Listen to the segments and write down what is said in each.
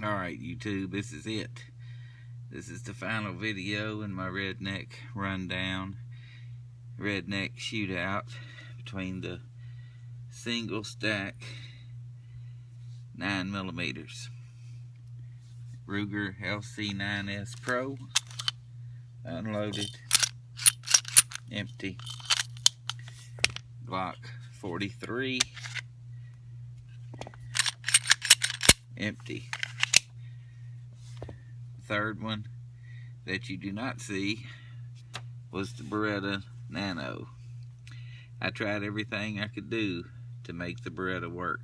Alright, YouTube, this is it. This is the final video in my redneck rundown, redneck shootout between the single stack 9mm Ruger lc9s Pro, unloaded, empty. Glock 43, empty. Third one that you do not see was the Beretta Nano. I tried everything I could do to make the Beretta work.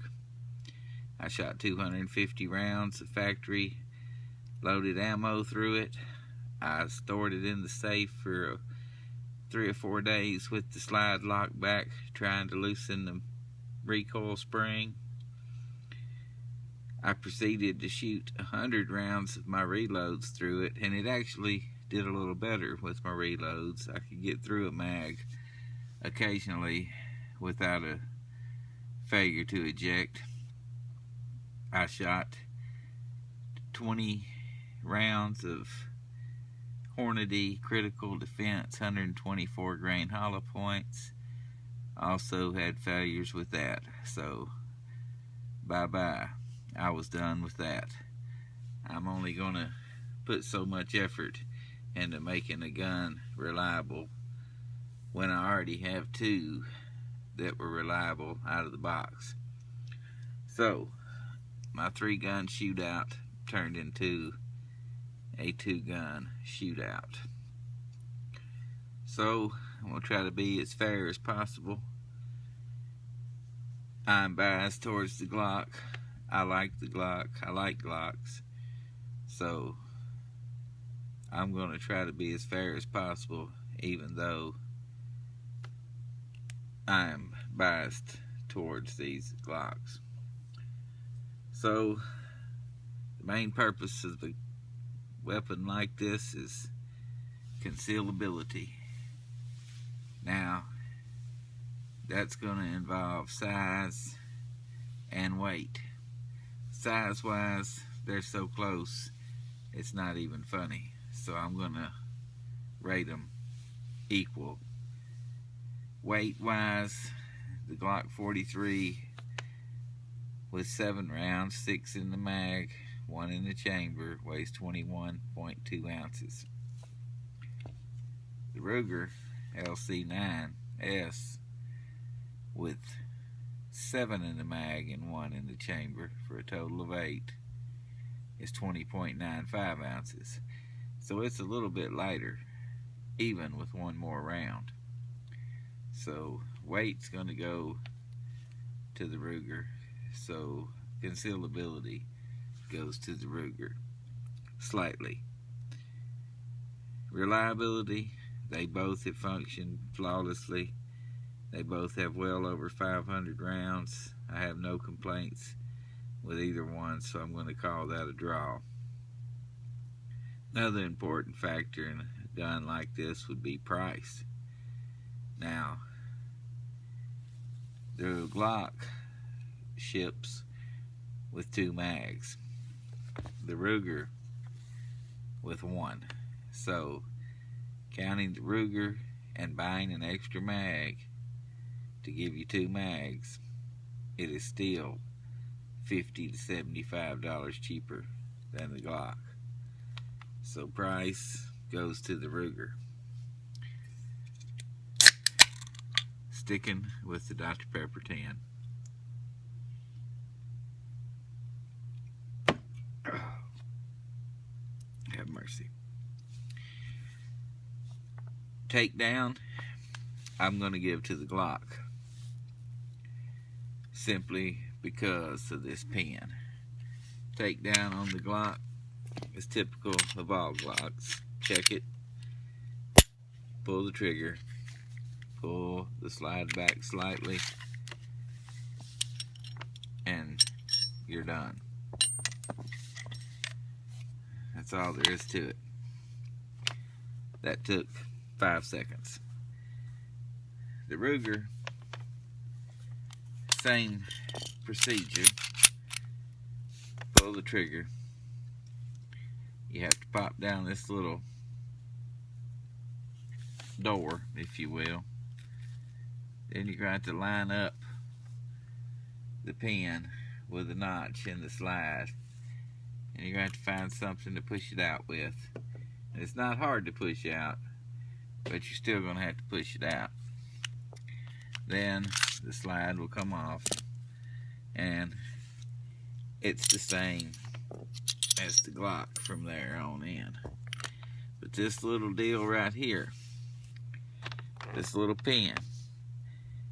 I shot 250 rounds of factory loaded ammo through it. I stored it in the safe for 3 or 4 days with the slide lock back, trying to loosen the recoil spring. I proceeded to shoot 100 rounds of my reloads through it, and it actually did a little better with my reloads. I could get through a mag occasionally without a failure to eject. I shot 20 rounds of Hornady critical defense 124 grain hollow points. Also had failures with that, so bye-bye. I was done with that. I'm only going to put so much effort into making a gun reliable when I already have 2 that were reliable out of the box. So, my 3-gun shootout turned into a 2-gun shootout. So, I'm going to try to be as fair as possible. I'm biased towards the Glock. I like the Glock. I like Glocks. So, I'm going to try to be as fair as possible, even though I'm biased towards these Glocks. So, the main purpose of a weapon like this is concealability. Now, that's going to involve size and weight. Size-wise, they're so close, it's not even funny. So I'm going to rate them equal. Weight-wise, the Glock 43 with 7 rounds, 6 in the mag, 1 in the chamber, weighs 21.2 ounces. The Ruger lc9s with 7 in the mag and 1 in the chamber for a total of 8 is 20.95 ounces. So it's a little bit lighter, even with 1 more round. So weight's going to go to the Ruger. So concealability goes to the Ruger slightly. Reliability, they both have functioned flawlessly. They both have well over 500 rounds. I have no complaints with either one, so I'm going to call that a draw. Another important factor in a gun like this would be price. Now, the Glock ships with 2 mags. The Ruger with 1. So, counting the Ruger and buying an extra mag to give you 2 mags, it is still $50 to $75 cheaper than the Glock. So price goes to the Ruger. Sticking with the Dr. Pepper 10. Have mercy. Takedown, I'm going to give to the Glock, simply because of this pen. Takedown on the Glock is typical of all Glocks. Check it, pull the trigger, pull the slide back slightly, and you're done. That's all there is to it. That took 5 seconds. The Ruger, same procedure. Pull the trigger, you have to pop down this little door, if you will. Then you're going to have to line up the pin with a notch in the slide, and you're going to have to find something to push it out with. And it's not hard to push out, but you're still going to have to push it out. Then the slide will come off, and it's the same as the Glock from there on in. But this little deal right here, this little pin,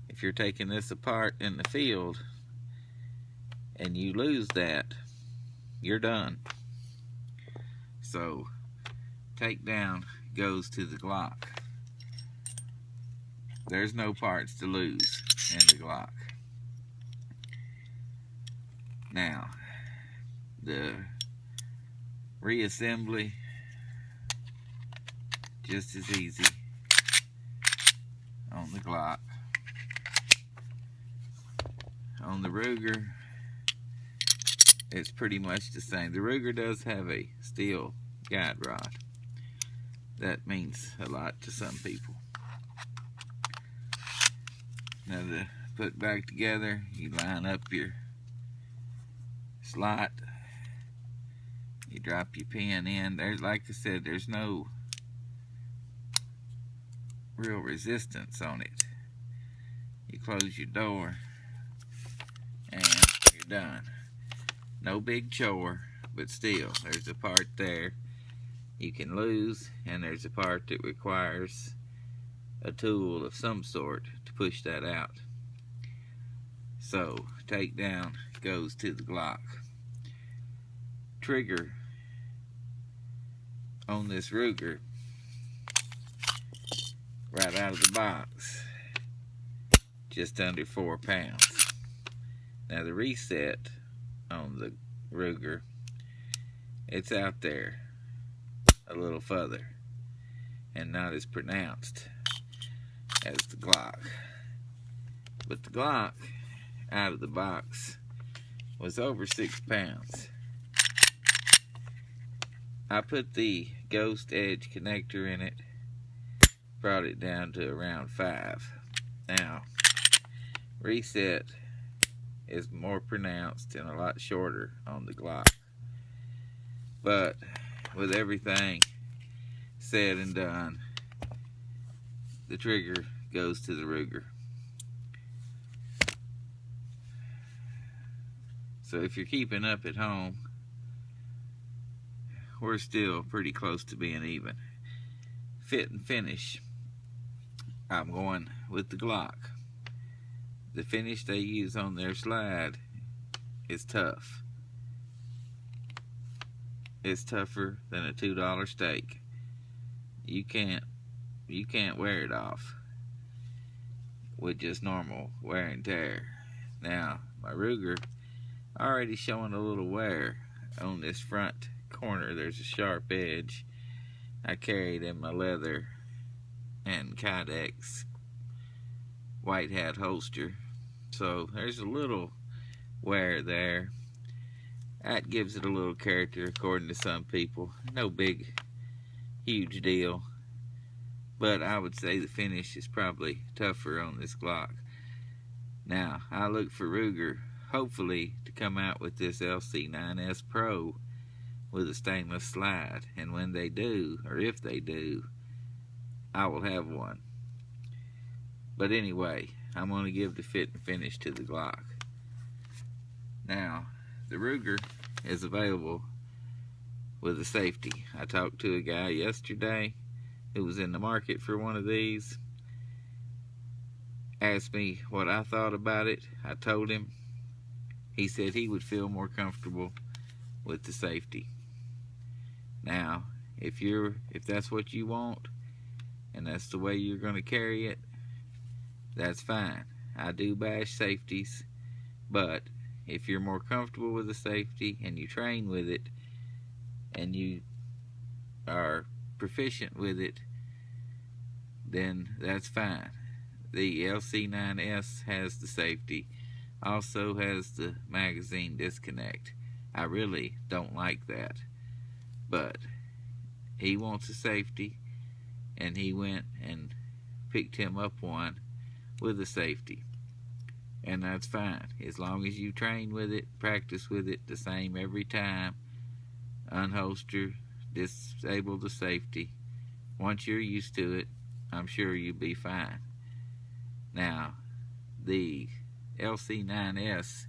if you're taking this apart in the field and you lose that, you're done. So takedown goes to the Glock. There's no parts to lose in the Glock. Now, the reassembly, just as easy on the Glock. On the Ruger, it's pretty much the same. The Ruger does have a steel guide rod. That means a lot to some people. Now, to put back together, you line up your slot, you drop your pin in. There's, like I said, there's no real resistance on it. You close your door and you're done. No big chore, but still, there's a part there you can lose, and there's a part that requires a tool of some sort to push that out. So, takedown goes to the Glock. Trigger on this Ruger, right out of the box, just under 4 pounds. Now the reset on the Ruger, it's out there a little further and not as pronounced as the Glock. But the Glock out of the box was over 6 pounds. I put the Ghost Edge connector in it, brought it down to around 5. Now, reset is more pronounced and a lot shorter on the Glock. But with everything said and done, the trigger goes to the Ruger. So if you're keeping up at home, we're still pretty close to being even. Fit and finish, I'm going with the Glock. The finish they use on their slide is tough. It's tougher than a $2 steak. You can't wear it off with just normal wear and tear. Now, my Ruger already showing a little wear on this front corner. There's a sharp edge I carried in my leather and Kydex white hat holster, so there's a little wear there. That gives it a little character according to some people. No big huge deal, but I would say the finish is probably tougher on this Glock. Now I look for Ruger hopefully to come out with this lc9s Pro with a stainless slide, and when they do, or if they do, I will have one. But anyway, I'm going to give the fit and finish to the Glock. Now, the Ruger is available with a safety. I talked to a guy yesterday who was in the market for one of these. Asked me what I thought about it. I told him. He said he would feel more comfortable with the safety. Now, if that's what you want and that's the way you're going to carry it, that's fine. I do bash safeties, but if you're more comfortable with the safety and you train with it and you are proficient with it, then that's fine. The lc9s has the safety, also has the magazine disconnect. I really don't like that, but he wants a safety, and he went and picked him up one with a safety. And that's fine, as long as you train with it, practice with it the same every time. Unholster, disable the safety. Once you're used to it, I'm sure you'll be fine. Now, the lc9s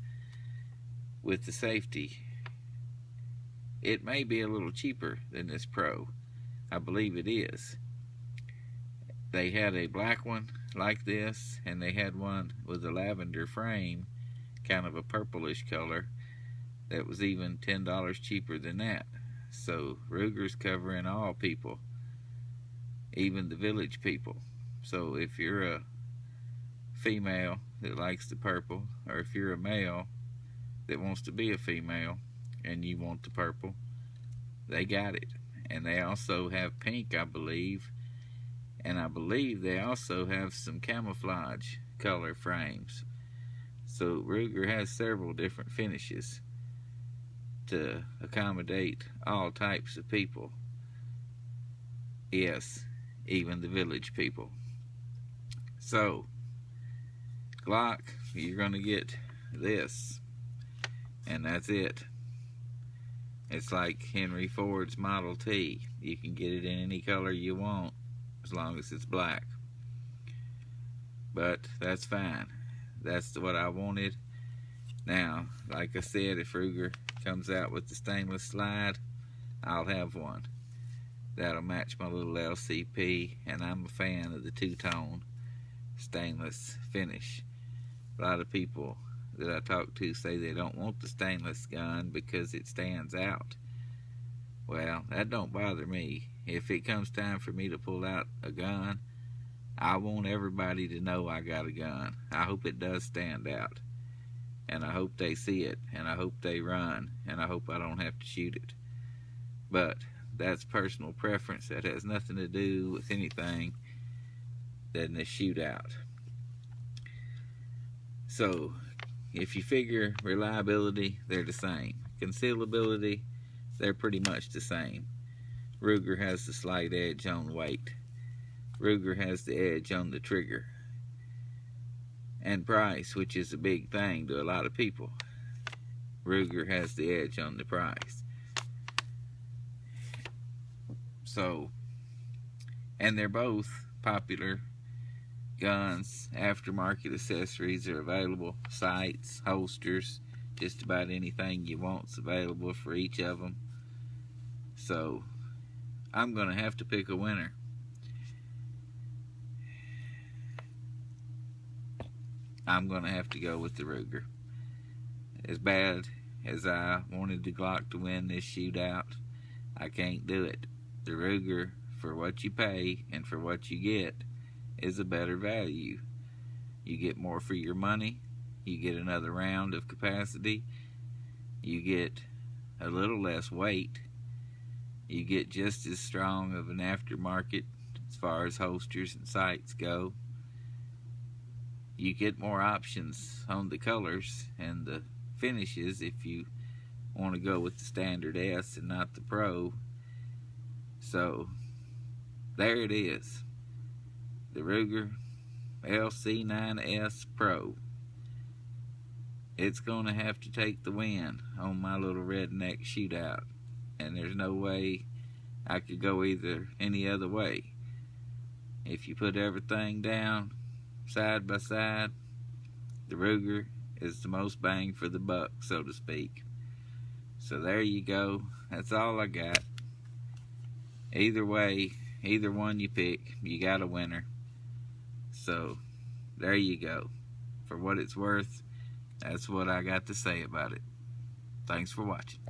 with the safety, it may be a little cheaper than this Pro. I believe it is. They had a black one like this, and they had one with a lavender frame, kind of a purplish color, that was even $10 cheaper than that. So Ruger's covering all people, even the village people. So if you're a female that likes the purple, or if you're a male that wants to be a female and you want the purple, they got it. And they also have pink, I believe, and I believe they also have some camouflage color frames. So Ruger has several different finishes to accommodate all types of people. Yes, even the village people. So Glock, you're gonna get this, and that's it. It's like Henry Ford's Model T. You can get it in any color you want, as long as it's black. But that's fine. That's what I wanted. Now, like I said, if Ruger comes out with the stainless slide, I'll have one. That'll match my little LCP, and I'm a fan of the two-tone stainless finish. A lot of people that I talk to say they don't want the stainless gun because it stands out. Well, that don't bother me. If it comes time for me to pull out a gun, I want everybody to know I got a gun. I hope it does stand out, and I hope they see it, and I hope they run, and I hope I don't have to shoot it. But that's personal preference. That has nothing to do with anything than the shootout. So if you figure reliability, they're the same. Concealability, they're pretty much the same. Ruger has the slight edge on weight. Ruger has the edge on the trigger. And price, which is a big thing to a lot of people. Ruger has the edge on the price. So, and they're both popular guns. Aftermarket accessories are available. Sights, holsters, just about anything you want's available for each of them. So I'm gonna have to pick a winner. I'm gonna have to go with the Ruger. As bad as I wanted the Glock to win this shootout, I can't do it. The Ruger, for what you pay and for what you get, is a better value. You get more for your money. You get another round of capacity. You get a little less weight. You get just as strong of an aftermarket as far as holsters and sights go. You get more options on the colors and the finishes if you want to go with the standard S and not the Pro. So there it is. The Ruger lc9s Pro. It's going to have to take the win on my little redneck shootout, and there's no way I could go any other way. If you put everything down side by side, the Ruger is the most bang for the buck, so to speak. So there you go. That's all I got. Either way, either one you pick, you got a winner. So there you go. For what it's worth, that's what I got to say about it. Thanks for watching.